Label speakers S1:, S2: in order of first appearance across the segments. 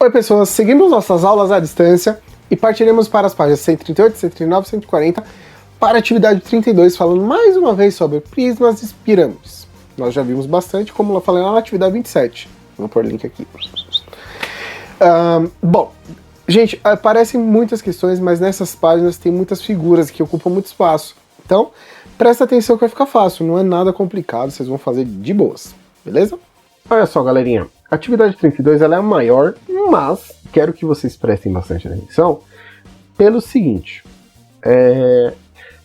S1: Oi pessoas, seguimos nossas aulas à distância e partiremos para as páginas 138, 139 e 140 para a atividade 32, falando mais uma vez sobre prismas e pirâmides. Nós já vimos bastante, como eu falei lá na atividade 27. Vou pôr o link aqui. Bom, gente, aparecem muitas questões, mas nessas páginas tem muitas figuras que ocupam muito espaço. Então, presta atenção que vai ficar fácil, não é nada complicado, vocês vão fazer de boas, beleza? Olha só, galerinha, a atividade 32 ela é a maior, mas quero que vocês prestem bastante atenção pelo seguinte,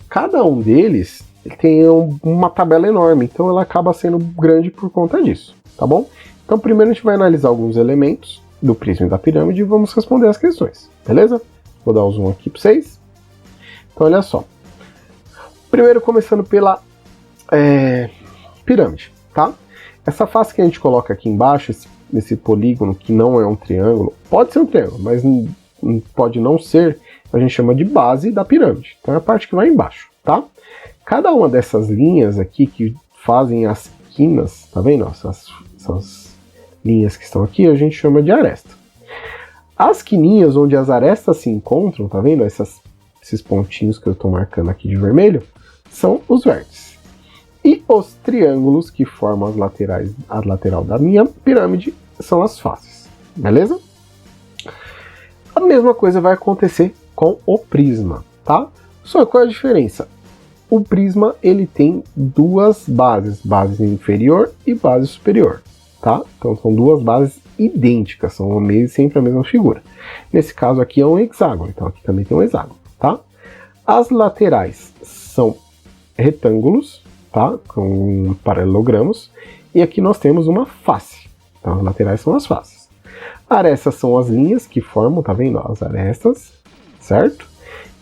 S1: cada um deles tem uma tabela enorme, então ela acaba sendo grande por conta disso, tá bom? Então primeiro a gente vai analisar alguns elementos do prisma e da pirâmide e vamos responder as questões, beleza? Vou dar o zoom aqui para vocês. Então olha só, primeiro começando pela pirâmide, tá? Essa face que a gente coloca aqui embaixo, esse polígono que não é um triângulo, pode ser um triângulo, mas pode não ser, a gente chama de base da pirâmide. Então é a parte que vai embaixo, tá? Cada uma dessas linhas aqui que fazem as quinas, tá vendo? Essas linhas que estão aqui, a gente chama de aresta. As quininhas onde as arestas se encontram, tá vendo? Esses pontinhos que eu estou marcando aqui de vermelho, são os vértices. E os triângulos que formam a lateral da minha pirâmide são as faces, beleza? A mesma coisa vai acontecer com o prisma, tá? Só qual é a diferença? O prisma ele tem duas bases, base inferior e base superior, tá? Então são duas bases idênticas, são sempre a mesma figura. Nesse caso aqui é um hexágono, então aqui também tem um hexágono, tá? As laterais são retângulos, tá? Com paralelogramos, e aqui nós temos uma face. Então as laterais são as faces. Arestas são as linhas que formam, tá vendo? As arestas, certo?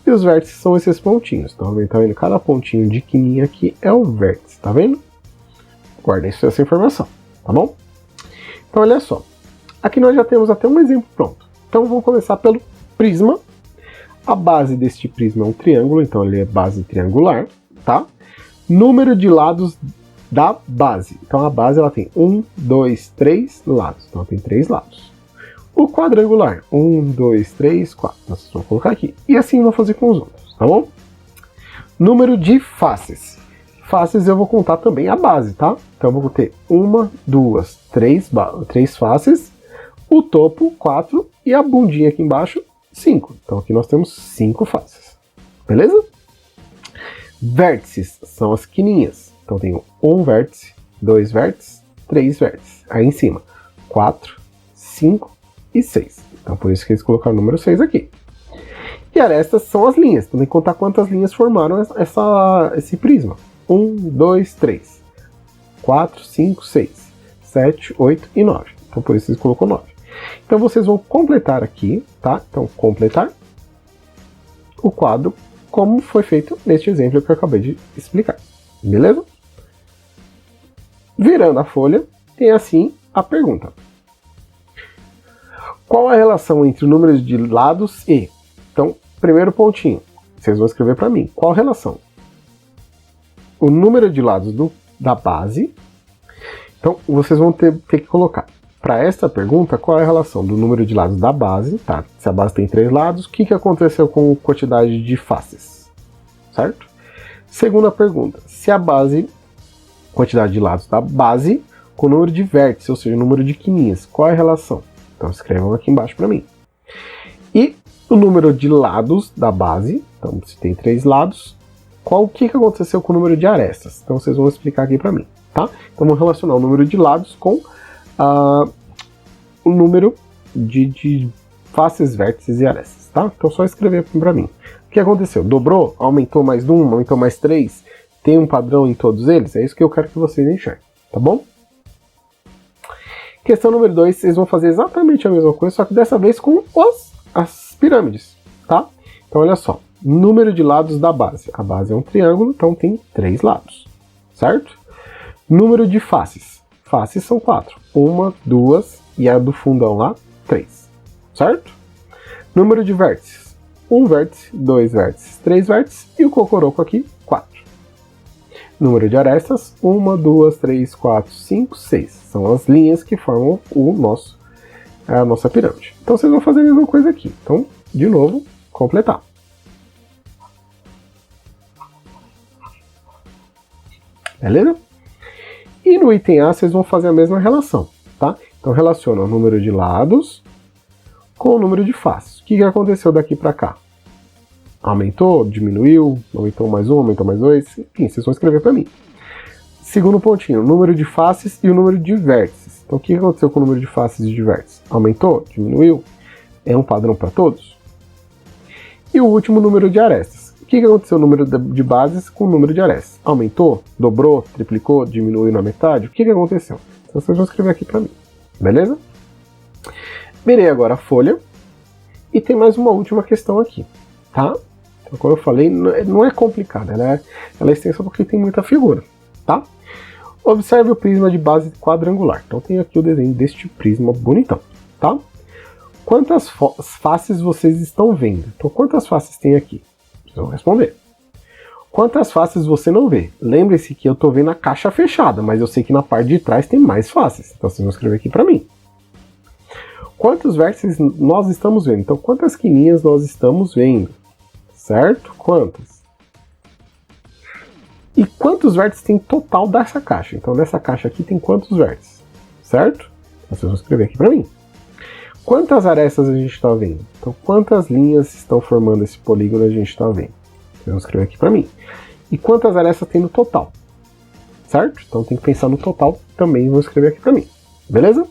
S1: E os vértices são esses pontinhos. Então, tá vendo? Cada pontinho de quininha aqui é o vértice, tá vendo? Guardem essa informação, tá bom? Então olha só, aqui nós já temos até um exemplo pronto. Então vamos começar pelo prisma. A base deste prisma é um triângulo, então ele é base triangular, tá? Número de lados da base. Então a base ela tem 1, 2, 3 lados. Então ela tem 3 lados. O quadrangular, 1, 2, 3, 4. Então vocês vão colocar aqui. E assim vou fazer com os outros, tá bom? Número de faces. Faces eu vou contar também a base, tá? Então eu vou ter 1, 2, 3 faces. O topo, 4. E a bundinha aqui embaixo, 5. Então aqui nós temos 5 faces. Beleza? Vértices são as quininhas. Então tenho 1 vértice, 2 vértices, 3 vértices. Aí em cima, 4, 5 e 6. Então por isso que eles colocaram o número 6 aqui. E arestas são as linhas. Então tem que contar quantas linhas formaram esse prisma. 1, 2, 3, 4, 5, 6, 7, 8 e 9. Então por isso eles colocou 9. Então vocês vão completar aqui, tá? Então completar o quadro como foi feito neste exemplo que eu acabei de explicar. Beleza? Virando a folha, tem assim a pergunta. Qual a relação entre o número de lados e... Então, primeiro pontinho, vocês vão escrever para mim. Qual a relação? O número de lados da base. Então, vocês vão ter que colocar. Para esta pergunta, qual é a relação do número de lados da base, tá? Se a base tem 3 lados, o que aconteceu com a quantidade de faces? Certo? Segunda pergunta, se a base, quantidade de lados da base, com o número de vértices, ou seja, o número de quininhas, qual é a relação? Então escrevam aqui embaixo para mim. E o número de lados da base, então se tem 3 lados, o que aconteceu com o número de arestas? Então vocês vão explicar aqui para mim, tá? Então vamos relacionar o número de lados com o número de faces, vértices e arestas, tá? Então só escrever para mim. O que aconteceu? Dobrou? Aumentou mais 1? Aumentou mais 3? Tem um padrão em todos eles? É isso que eu quero que vocês enxerguem, tá bom? Questão número 2, vocês vão fazer exatamente a mesma coisa, só que dessa vez com as pirâmides, tá? Então olha só, número de lados da base. A base é um triângulo, então tem 3 lados, certo? Número de faces. Faces são 4. 1, 2 e a do fundão lá, 3. Certo? Número de vértices. 1 vértice, 2 vértices, 3 vértices e o cocoroco aqui, 4. Número de arestas, 1, 2, 3, 4, 5, 6. São as linhas que formam o nosso é a nossa pirâmide. Então vocês vão fazer a mesma coisa aqui. Então, de novo, completar. Beleza? E no item A vocês vão fazer a mesma relação, tá? Então relaciona o número de lados com o número de faces. O que aconteceu daqui para cá? Aumentou, diminuiu, aumentou mais um, aumentou mais dois, enfim, vocês vão escrever para mim. Segundo pontinho, o número de faces e o número de vértices. Então o que aconteceu com o número de faces e de vértices? Aumentou, diminuiu, é um padrão para todos? E o último, número de arestas. O que aconteceu no número de bases com o número de arestas? Aumentou, dobrou, triplicou, diminuiu na metade? O que aconteceu? Então vocês vão escrever aqui para mim, beleza? Virei agora a folha e tem mais uma última questão aqui, tá? Então, como eu falei, não é complicada, ela é extensa porque tem muita figura, tá? Observe o prisma de base quadrangular. Então tem aqui o desenho deste prisma bonitão, tá? Quantas faces vocês estão vendo? Então quantas faces tem aqui? Vocês vão responder. Quantas faces você não vê? Lembre-se que eu estou vendo a caixa fechada, mas eu sei que na parte de trás tem mais faces. Então vocês vão escrever aqui para mim. Quantos vértices nós estamos vendo? Então quantas quininhas nós estamos vendo? Certo? Quantas? E quantos vértices tem total dessa caixa? Então nessa caixa aqui tem quantos vértices? Certo? Então, vocês vão escrever aqui para mim. Quantas arestas a gente está vendo? Então quantas linhas estão formando esse polígono a gente está vendo? Vocês vão escrever aqui para mim. E quantas arestas tem no total? Certo? Então tem que pensar no total também, vou escrever aqui para mim. Beleza?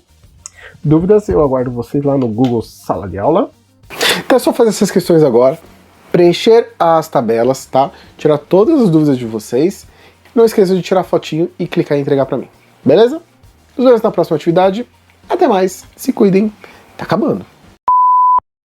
S1: Dúvidas? Eu aguardo vocês lá no Google Sala de Aula. Então é só fazer essas questões agora. Preencher as tabelas, tá? Tirar todas as dúvidas de vocês. Não esqueça de tirar fotinho e clicar em entregar pra mim. Beleza? Nos vemos na próxima atividade. Até mais. Se cuidem. Tá acabando.